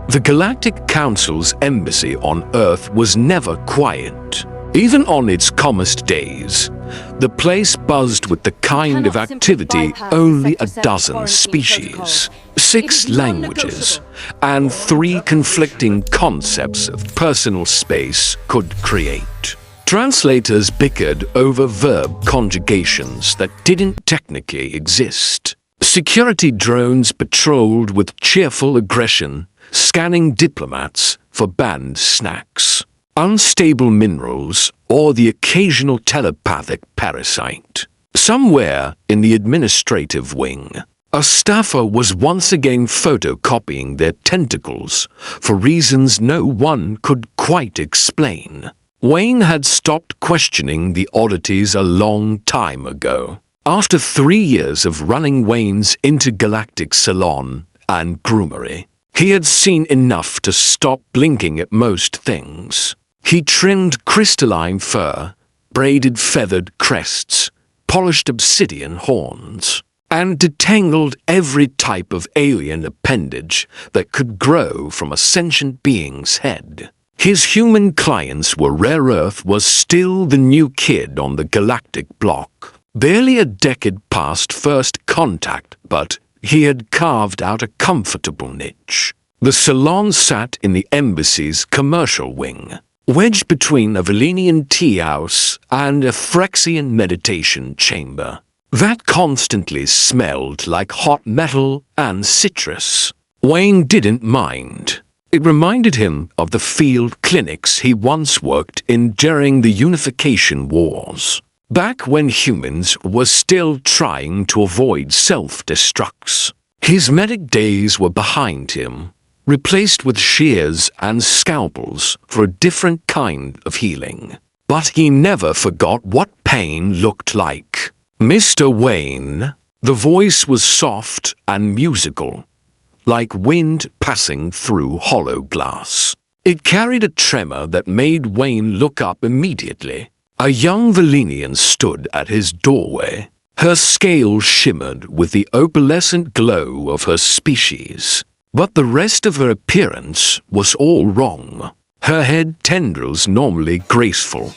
The Galactic Council's embassy on Earth was never quiet. Even on its calmest days, the place buzzed with the kind of activity only a dozen species, 6 languages, and 3 conflicting concepts of personal space could create. Translators bickered over verb conjugations that didn't technically exist. Security drones patrolled with cheerful aggression, scanning diplomats for banned snacks, unstable minerals, or the occasional telepathic parasite. Somewhere in the administrative wing, a staffer was once again photocopying their tentacles for reasons no one could quite explain. Wayne had stopped questioning the oddities a long time ago. After 3 years of running Wayne's intergalactic salon and groomery, he had seen enough to stop blinking at most things. He trimmed crystalline fur, braided feathered crests, polished obsidian horns, and detangled every type of alien appendage that could grow from a sentient being's head. His human clients were Rare Earth was still the new kid on the galactic block. Barely a decade past first contact, but he had carved out a comfortable niche. The salon sat in the embassy's commercial wing, wedged between a Valenian tea house and a Phyrexian meditation chamber that constantly smelled like hot metal and citrus. Wayne didn't mind. It reminded him of the field clinics he once worked in during the Unification Wars, back when humans were still trying to avoid self-destructs. His medic days were behind him, replaced with shears and scalpels for a different kind of healing. But he never forgot what pain looked like. Mr. Wayne, the voice was soft and musical, like wind passing through hollow glass. It carried a tremor that made Wayne look up immediately. A young Valenian stood at his doorway. Her scales shimmered with the opalescent glow of her species. But the rest of her appearance was all wrong. Her head tendrils, normally graceful,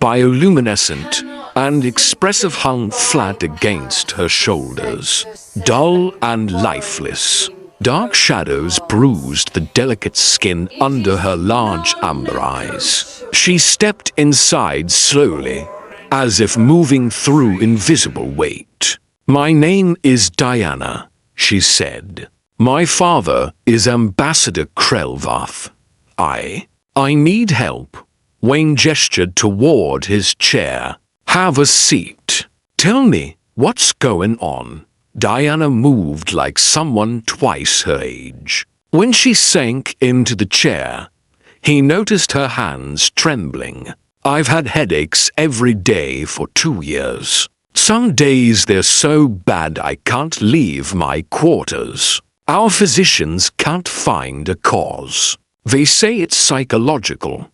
bioluminescent, and expressive, hung flat against her shoulders, dull and lifeless. Dark shadows bruised the delicate skin under her large amber eyes. She stepped inside slowly, as if moving through invisible weight. "My name is Diana," she said. "My father is Ambassador Krelvath. I need help." Wayne gestured toward his chair. "Have a seat. Tell me, what's going on?" Diana moved like someone twice her age. When she sank into the chair, he noticed her hands trembling. "I've had headaches every day for 2 years. Some days they're so bad I can't leave my quarters. Our physicians can't find a cause. They say it's psychological,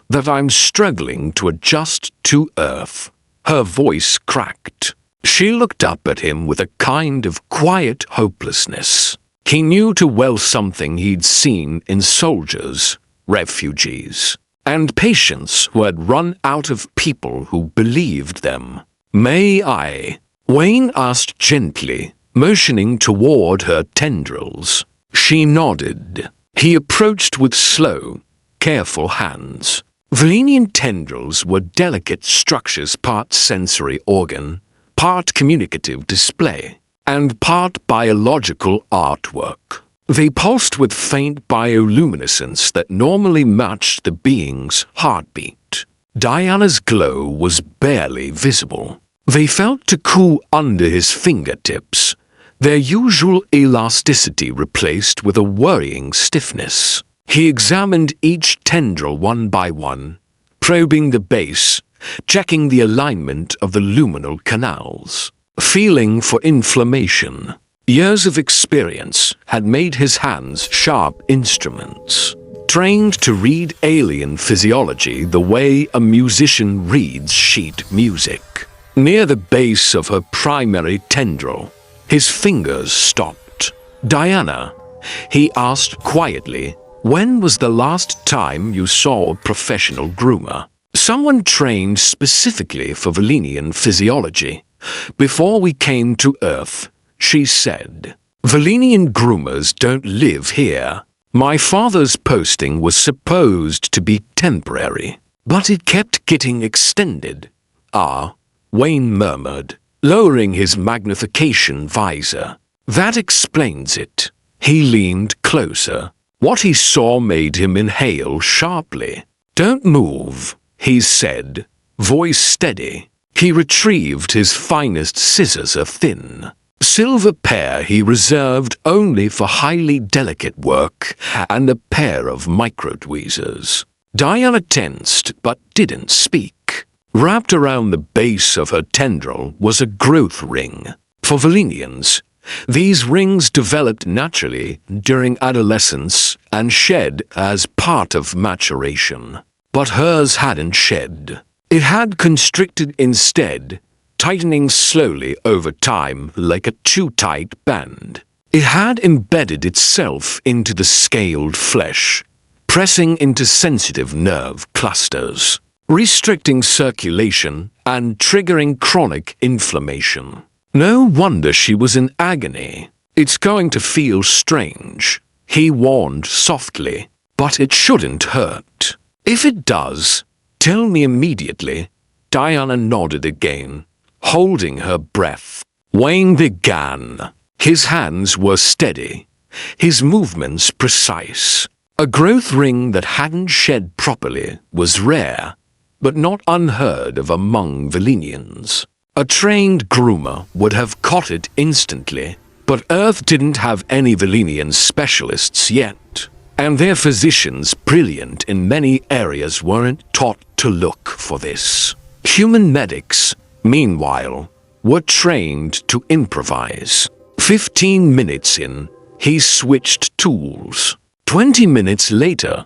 that I'm struggling to adjust to Earth." Her voice cracked. She looked up at him with a kind of quiet hopelessness. He knew too well something he'd seen in soldiers, refugees, and patients who had run out of people who believed them. "May I?" Wayne asked gently, motioning toward her tendrils. She nodded. He approached with slow, careful hands. Valenian tendrils were delicate structures, part sensory organ, part communicative display, and part biological artwork. They pulsed with faint bioluminescence that normally matched the being's heartbeat. Diana's glow was barely visible. They felt too cool under his fingertips, their usual elasticity replaced with a worrying stiffness. He examined each tendril one by one, probing the base, checking the alignment of the luminal canals, feeling for inflammation. Years of experience had made his hands sharp instruments, trained to read alien physiology the way a musician reads sheet music. Near the base of her primary tendril, his fingers stopped. "Diana," he asked quietly, When was the last time you saw a professional groomer? Someone trained specifically for Valenian physiology. Before we came to Earth, she said. Valenian groomers don't live here. My father's posting was supposed to be temporary, but it kept getting extended. Ah, Wayne murmured, lowering his magnification visor. That explains it. He leaned closer. What he saw made him inhale sharply. Don't move, he said, voice steady. He retrieved his finest scissors, a thin, silver pair he reserved only for highly delicate work, and a pair of micro-tweezers. Diana tensed but didn't speak. Wrapped around the base of her tendril was a growth ring. For Valenians, these rings developed naturally during adolescence and shed as part of maturation. But hers hadn't shed. It had constricted instead, tightening slowly over time like a too-tight band. It had embedded itself into the scaled flesh, pressing into sensitive nerve clusters, restricting circulation and triggering chronic inflammation. No wonder she was in agony. It's going to feel strange, he warned softly, but it shouldn't hurt. If it does, tell me immediately. Diana nodded again, holding her breath. Wayne began. His hands were steady, his movements precise. A growth ring that hadn't shed properly was rare, but not unheard of among Valenians. A trained groomer would have caught it instantly, but Earth didn't have any Valenian specialists yet, and their physicians, brilliant in many areas, weren't taught to look for this. Human medics, meanwhile, were trained to improvise. 15 minutes in, he switched tools. 20 minutes later,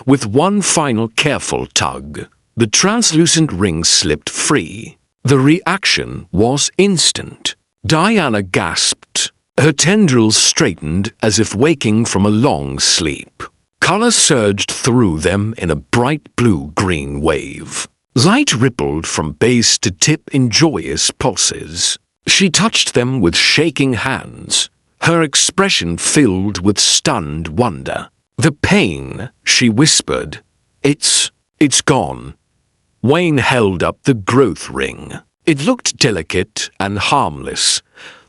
with one final careful tug, the translucent ring slipped free. The reaction was instant. Diana gasped. Her tendrils straightened as if waking from a long sleep. Color surged through them in a bright blue-green wave. Light rippled from base to tip in joyous pulses. She touched them with shaking hands, her expression filled with stunned wonder. The pain, she whispered. It's gone. Wayne held up the growth ring. It looked delicate and harmless,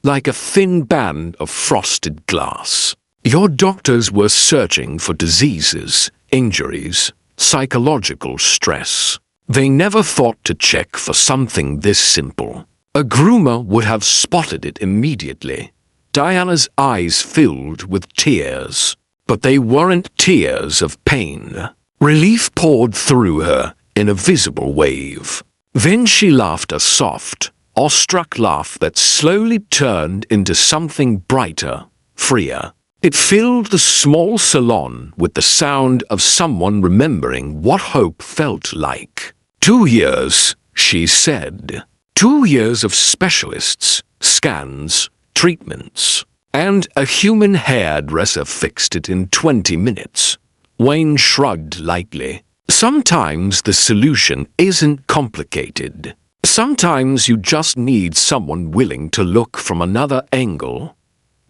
like a thin band of frosted glass. Your doctors were searching for diseases, injuries, psychological stress. They never thought to check for something this simple. A groomer would have spotted it immediately. Diana's eyes filled with tears, but they weren't tears of pain. Relief poured through her in a visible wave. Then she laughed, a soft, awestruck laugh that slowly turned into something brighter, freer. It filled the small salon with the sound of someone remembering what hope felt like. 2 years, she said. 2 years of specialists, scans, treatments, and a human hairdresser fixed it in 20 minutes. Wayne shrugged lightly. Sometimes the solution isn't complicated. Sometimes you just need someone willing to look from another angle.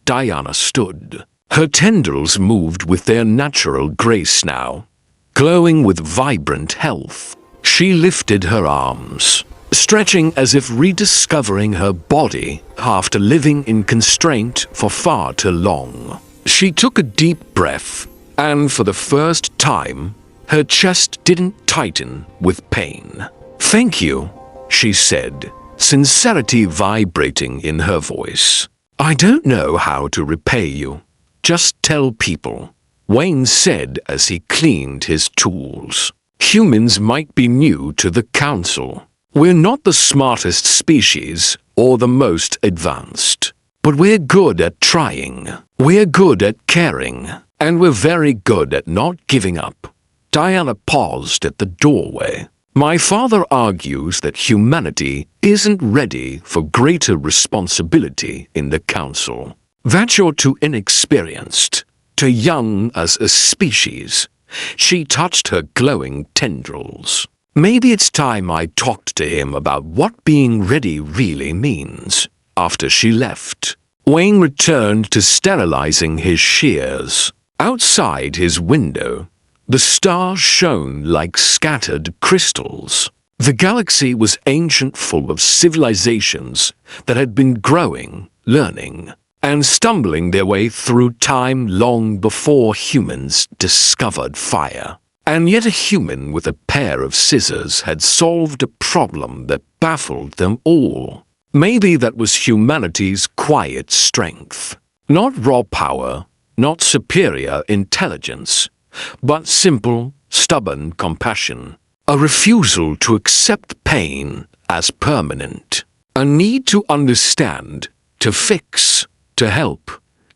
Diana stood. Her tendrils moved with their natural grace now, glowing with vibrant health. She lifted her arms, stretching as if rediscovering her body after living in constraint for far too long. She took a deep breath, and for the first time, her chest didn't tighten with pain. Thank you, she said, sincerity vibrating in her voice. I don't know how to repay you. Just tell people, Wayne said as he cleaned his tools. Humans might be new to the Council. We're not the smartest species or the most advanced, but we're good at trying. We're good at caring, and we're very good at not giving up. Diana paused at the doorway. My father argues that humanity isn't ready for greater responsibility in the Council. That you're too inexperienced, to young as a species. She touched her glowing tendrils. Maybe it's time I talked to him about what being ready really means. After she left, Wayne returned to sterilizing his shears. Outside his window, the stars shone like scattered crystals. The galaxy was ancient, full of civilizations that had been growing, learning, and stumbling their way through time long before humans discovered fire. And yet a human with a pair of scissors had solved a problem that baffled them all. Maybe that was humanity's quiet strength. Not raw power, not superior intelligence, but simple, stubborn compassion. A refusal to accept pain as permanent. A need to understand, to fix, to help,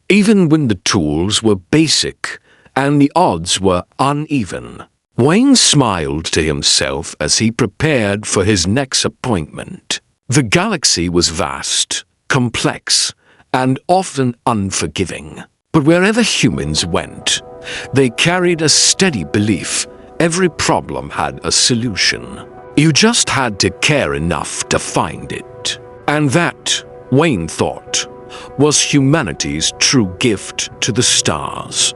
even when the tools were basic and the odds were uneven. Wayne smiled to himself as he prepared for his next appointment. The galaxy was vast, complex, and often unforgiving. But wherever humans went, they carried a steady belief every problem had a solution. You just had to care enough to find it. And that, Wayne thought, was humanity's true gift to the stars.